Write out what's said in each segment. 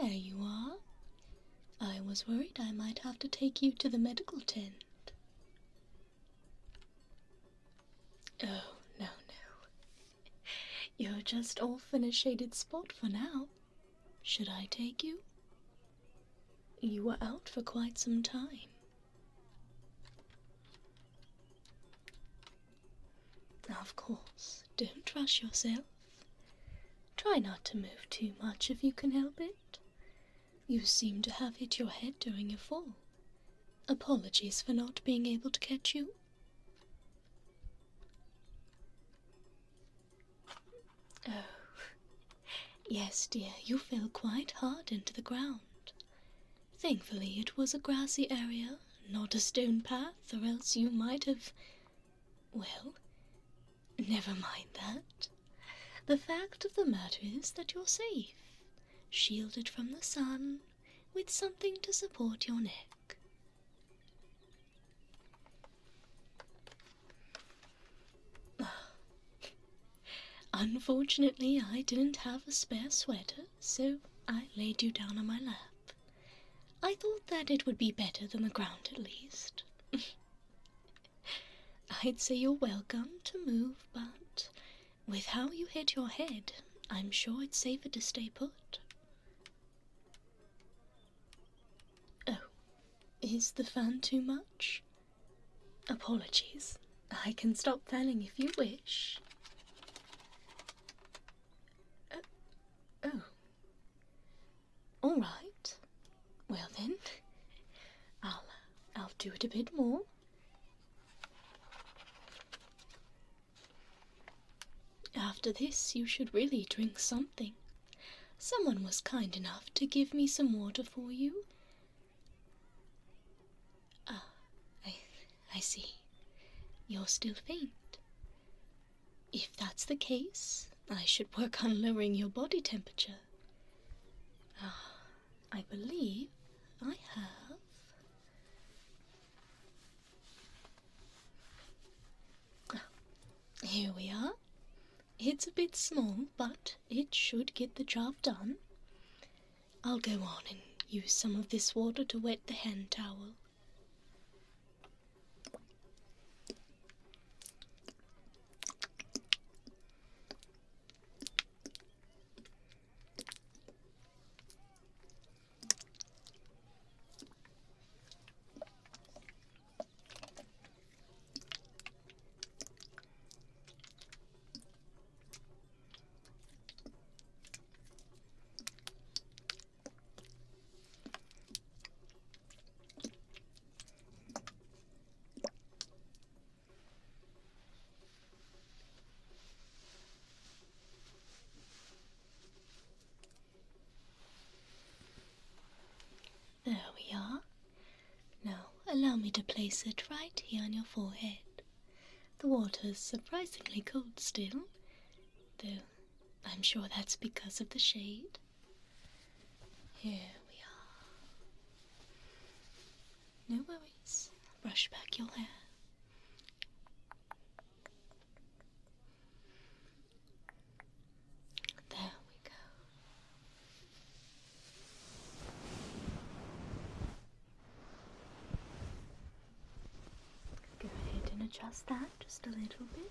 There you are. I was worried I might have to take you to the medical tent. Oh, no, no. You're just off in a shaded spot for now. Should I take you? You were out for quite some time. Of course, don't rush yourself. Try not to move too much if you can help it. You seem to have hit your head during your fall. Apologies for not being able to catch you. Oh, yes, dear, you fell quite hard into the ground. Thankfully, it was a grassy area, not a stone path, or else you might have... Well, never mind that. The fact of the matter is that you're safe, shielded from the sun, with something to support your neck. Unfortunately, I didn't have a spare sweater, so I laid you down on my lap. I thought that it would be better than the ground, at least. I'd say you're welcome to move, but with how you hit your head, I'm sure it's safer to stay put. Oh, is the fan too much? Apologies. I can stop fanning if you wish. Oh. All right. Well then, I'll do it a bit more. After this, you should really drink something. Someone was kind enough to give me some water for you. Ah, I see. You're still faint. If that's the case, I should work on lowering your body temperature. I believe I have... Here we are. It's a bit small, but it should get the job done. I'll go on and use some of this water to wet the hand towel. There we are. Now allow me to place it right here on your forehead. The water's surprisingly cold still, though I'm sure that's because of the shade. Here we are. No worries. Brush back your hair. There we go. Go ahead and adjust that just a little bit.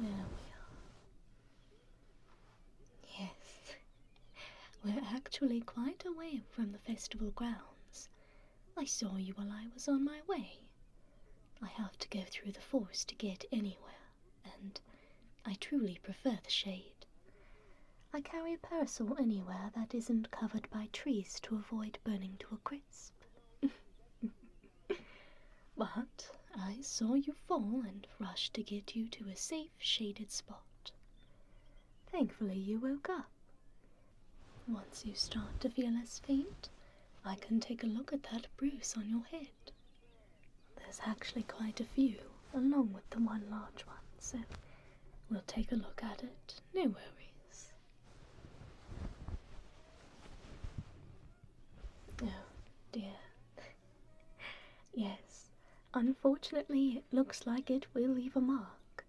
There we are. Yes, we're actually quite away from the festival grounds. I saw you while I was on my way. I have to go through the forest to get anywhere, and I truly prefer the shade. I carry a parasol anywhere that isn't covered by trees to avoid burning to a crisp. But I saw you fall and rushed to get you to a safe, shaded spot. Thankfully, you woke up. Once you start to feel less faint, I can take a look at that bruise on your head. There's actually quite a few, along with the one large one, so we'll take a look at it. No worries. Oh, dear. Yes, unfortunately it looks like it will leave a mark.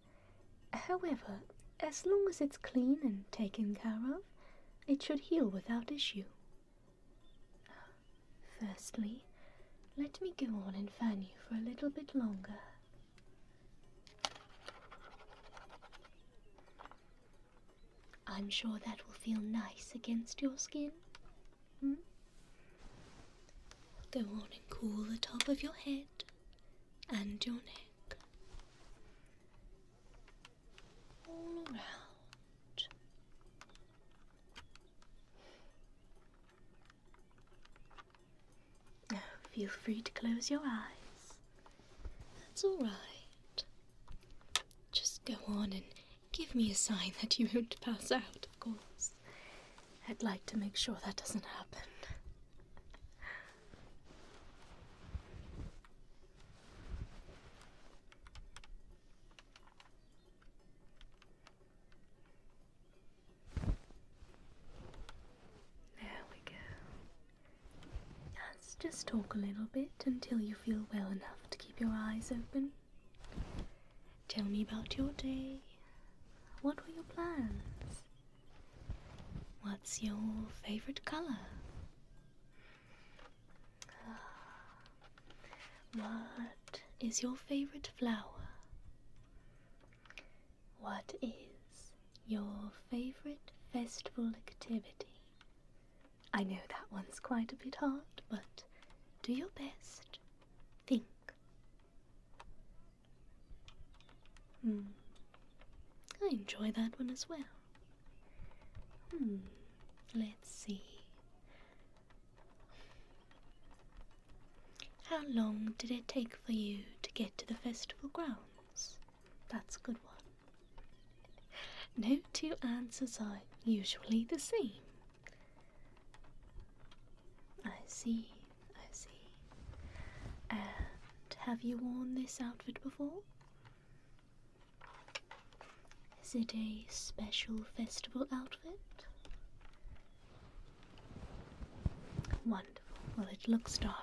However, as long as it's clean and taken care of, it should heal without issue. Firstly, let me go on and fan you for a little bit longer. I'm sure that will feel nice against your skin. Go on and cool the top of your head and your neck. All around. Now feel free to close your eyes. That's all right. Just go on and give me a sign that you won't pass out, of course. I'd like to make sure that doesn't happen. There we go. Let's just talk a little bit until you feel well enough to keep your eyes open. Tell me about your day. What were your plans? What's your favorite color? What is your favorite flower? What is your favorite festival activity? I know that one's quite a bit hard, but do your best. Think. I enjoy that one as well. Let's see. How long did it take for you to get to the festival grounds? That's a good one. No two answers are usually the same. I see. And have you worn this outfit before? Is it a special festival outfit? Wonderful. Well, it looks darling.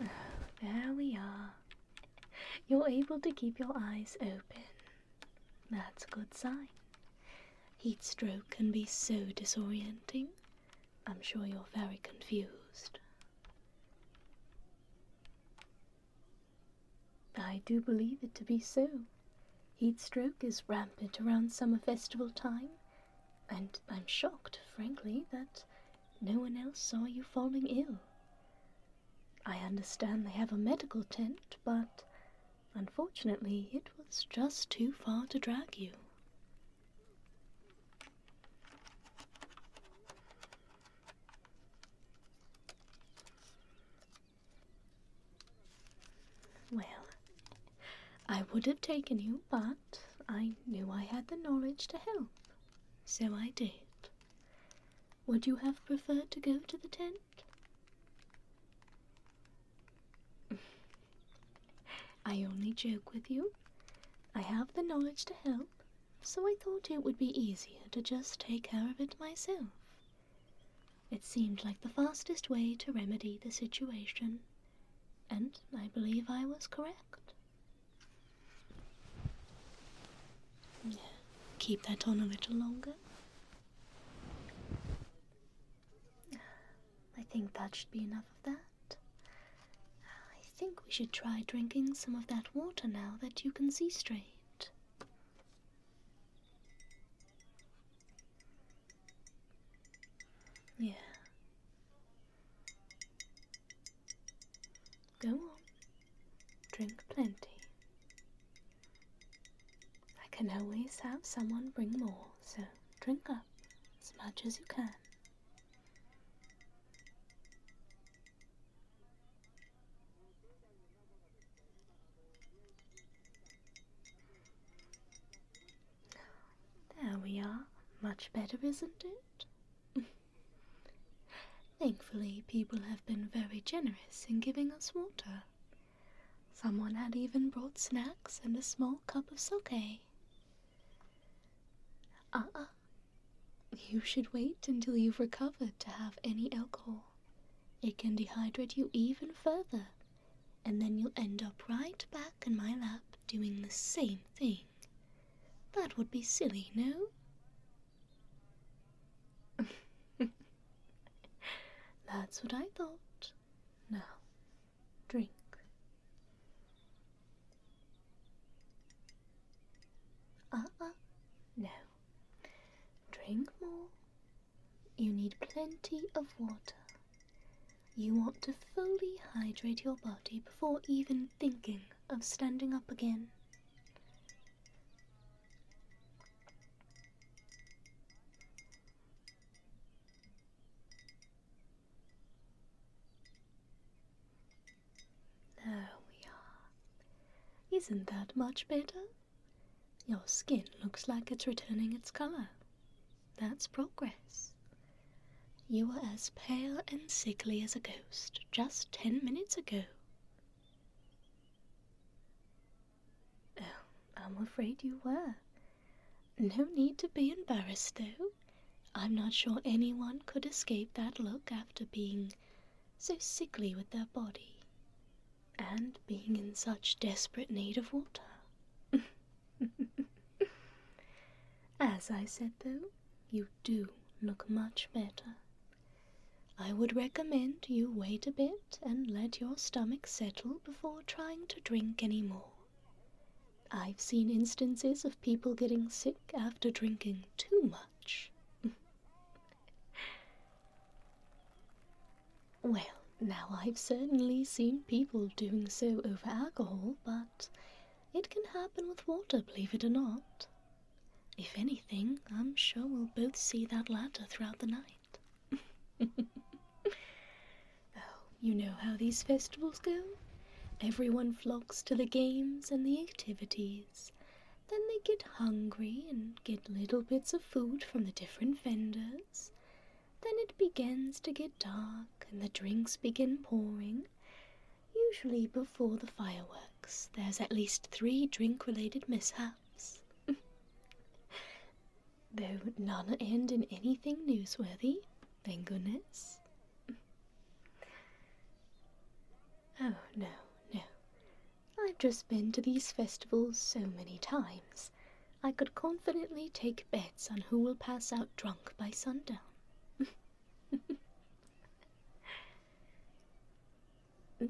Oh, there we are. You're able to keep your eyes open. That's a good sign. Heat stroke can be so disorienting. I'm sure you're very confused. I do believe it to be so. Heat stroke is rampant around summer festival time, and I'm shocked, frankly, that no one else saw you falling ill. I understand they have a medical tent, but unfortunately it was just too far to drag you. Well, I would have taken you, but I knew I had the knowledge to help, so I did. Would you have preferred to go to the tent? I only joke with you. I have the knowledge to help, so I thought it would be easier to just take care of it myself. It seemed like the fastest way to remedy the situation, and I believe I was correct. Keep that on a little longer. I think that should be enough of that. I think we should try drinking some of that water now that you can see straight. Yeah. Go on. Drink plenty. I can always have someone bring more, so drink up as much as you can. There we are. Much better, isn't it? Thankfully, people have been very generous in giving us water. Someone had even brought snacks and a small cup of sake. You should wait until you've recovered to have any alcohol. It can dehydrate you even further, and then you'll end up right back in my lap doing the same thing. That would be silly, no? That's what I thought. Now, drink. No. Drink more. You need plenty of water. You want to fully hydrate your body before even thinking of standing up again. There we are. Isn't that much better? Your skin looks like it's returning its color. That's progress. You were as pale and sickly as a ghost just 10 minutes ago. Oh, I'm afraid you were. No need to be embarrassed, though. I'm not sure anyone could escape that look after being so sickly with their body, and being in such desperate need of water. As I said, though, you do look much better. I would recommend you wait a bit and let your stomach settle before trying to drink any more. I've seen instances of people getting sick after drinking too much. Well, now I've certainly seen people doing so over alcohol, but it can happen with water, believe it or not. If anything, I'm sure we'll both see that latter throughout the night. Oh, you know how these festivals go? Everyone flocks to the games and the activities. Then they get hungry and get little bits of food from the different vendors. Then it begins to get dark and the drinks begin pouring. Usually before the fireworks, there's at least 3 drink-related mishaps. Though none end in anything newsworthy, thank goodness. Oh, no. I've just been to these festivals so many times, I could confidently take bets on who will pass out drunk by sundown.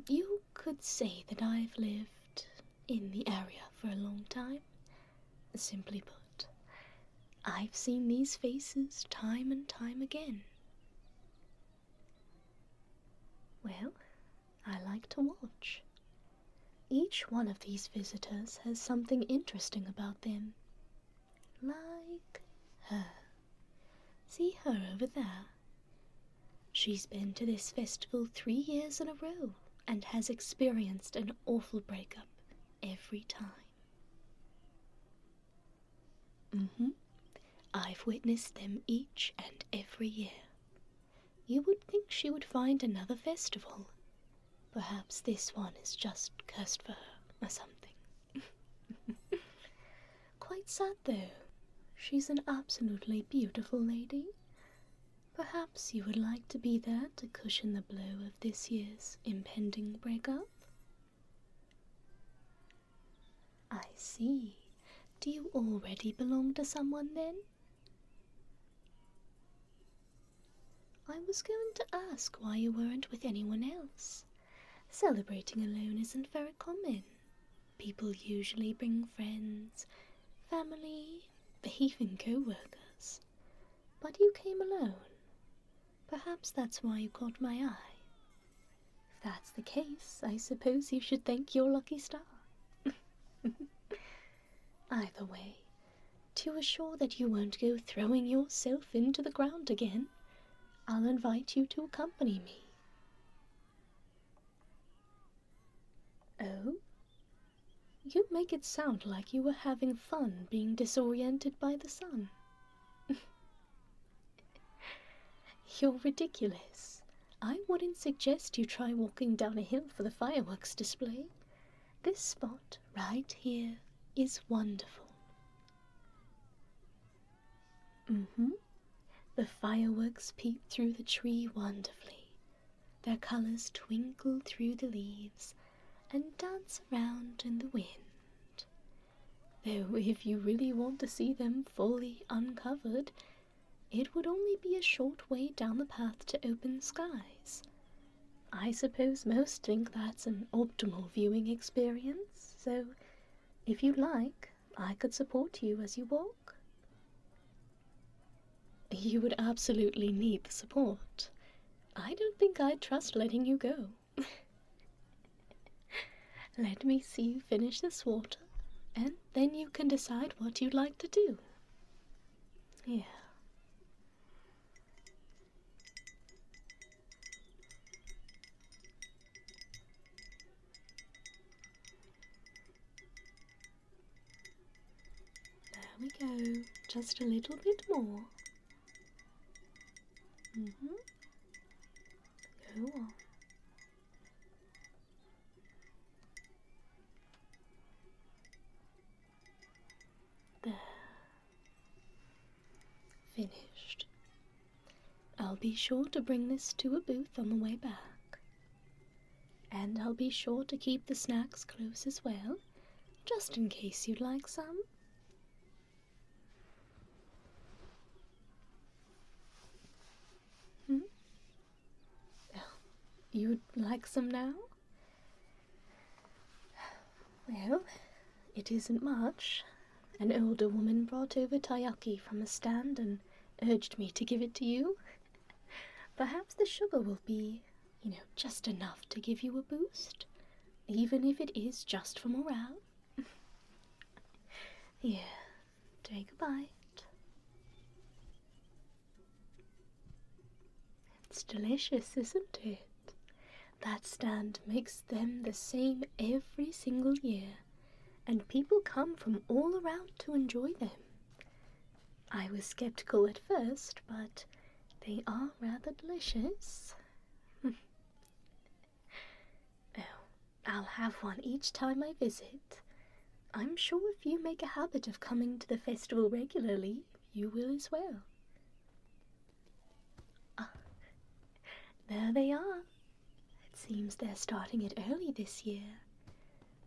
You could say that I've lived in the area for a long time. Simply put, I've seen these faces time and time again. Well, I like to watch. Each one of these visitors has something interesting about them. Like her. See her over there? She's been to this festival 3 years in a row and has experienced an awful breakup every time. I've witnessed them each and every year. You would think she would find another festival. Perhaps this one is just cursed for her or something. Quite sad though. She's an absolutely beautiful lady. Perhaps you would like to be there to cushion the blow of this year's impending breakup? I see. Do you already belong to someone then? I was going to ask why you weren't with anyone else. Celebrating alone isn't very common. People usually bring friends, family, even co-workers. But you came alone. Perhaps that's why you caught my eye. If that's the case, I suppose you should thank your lucky star. Either way, to assure that you won't go throwing yourself into the ground again, I'll invite you to accompany me. Oh? You make it sound like you were having fun being disoriented by the sun. You're ridiculous. I wouldn't suggest you try walking down a hill for the fireworks display. This spot right here is wonderful. The fireworks peep through the tree wonderfully. Their colors twinkle through the leaves and dance around in the wind. Though if you really want to see them fully uncovered, it would only be a short way down the path to open skies. I suppose most think that's an optimal viewing experience, so if you'd like, I could support you as you walk. You would absolutely need the support. I don't think I'd trust letting you go. Let me see you finish this water, and then you can decide what you'd like to do. Yeah. There we go. Just a little bit more. Go on. There. Finished. I'll be sure to bring this to a booth on the way back. And I'll be sure to keep the snacks close as well, just in case you'd like some. Oh, you'd like some now? Well, it isn't much. An older woman brought over taiyaki from a stand and urged me to give it to you. Perhaps the sugar will be, just enough to give you a boost, even if it is just for morale. Here, take a bite. It's delicious, isn't it? That stand makes them the same every single year, and people come from all around to enjoy them. I was skeptical at first, but they are rather delicious. Oh, I'll have one each time I visit. I'm sure if you make a habit of coming to the festival regularly, you will as well. There they are. It seems they're starting it early this year.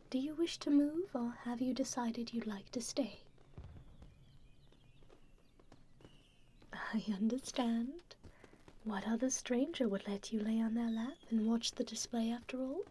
Do you wish to move, or have you decided you'd like to stay? I understand. What other stranger would let you lay on their lap and watch the display after all?